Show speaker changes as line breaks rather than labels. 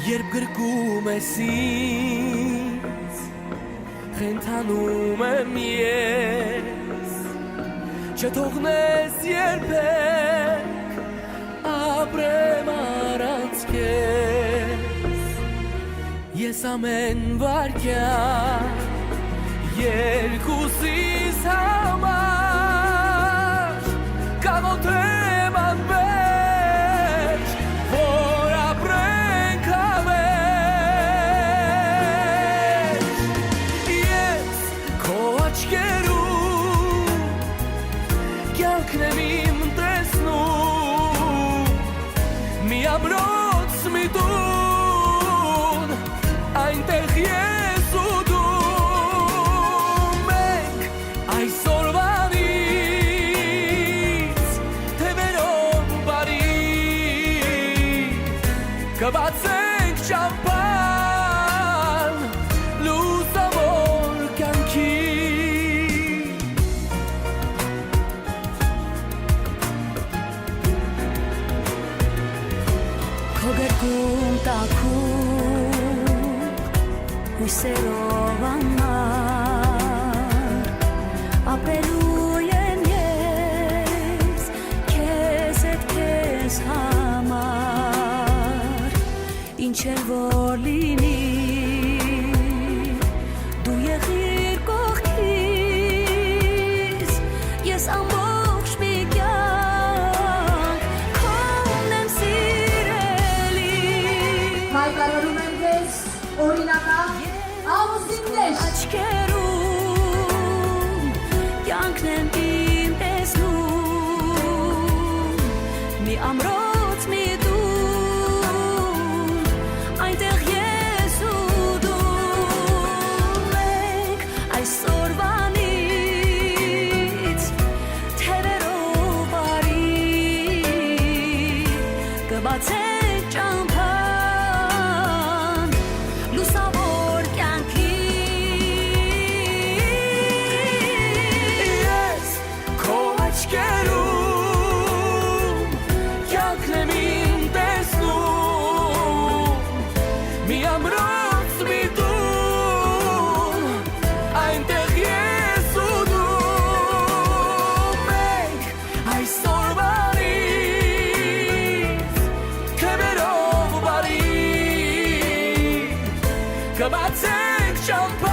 Երբ գրկում ես ինձ խենթանում եմ ես չթողնես երբեք ապրեմ առանց քեզ ես ամեն վարքյան երկուսիս համար կամոթեմ անվերջ որ ապրենք հավերջ ես քո աչքերում կյանքն եմ իմ տեսնում մի ամրոց մի տուն այնտեղ ես ու դու մենք այսօրվանից թևերով բարի կբացենք ճամփան լուսավոր կյանքի
Քո գրկում տաքուկ հույսերով անմար ապրելու եմ ես քեզ հետ քեզ համար ինչ էլ որ լինի դու եղիր կողքիս ես ամբողջ մի կյանք քոնն եմ սիրելի
Հայտարարում եմ քեզ օրինակալ ամուսիններ
աչքերում կյանքն եմ իմ տեսնում մի ամրոց մի տուն այնտեղ ես ու դու մենք այսօրվանից թևերով բարի կբացենք ճամփան լուսավոր կյանքի
Ես քո աչքերում կյանքն եմ իմ տեսնում մի ամրոց մի տուն այնտեղ ես ու դու մենք այսօրվանից թևերով բարի կբացենք ճամփան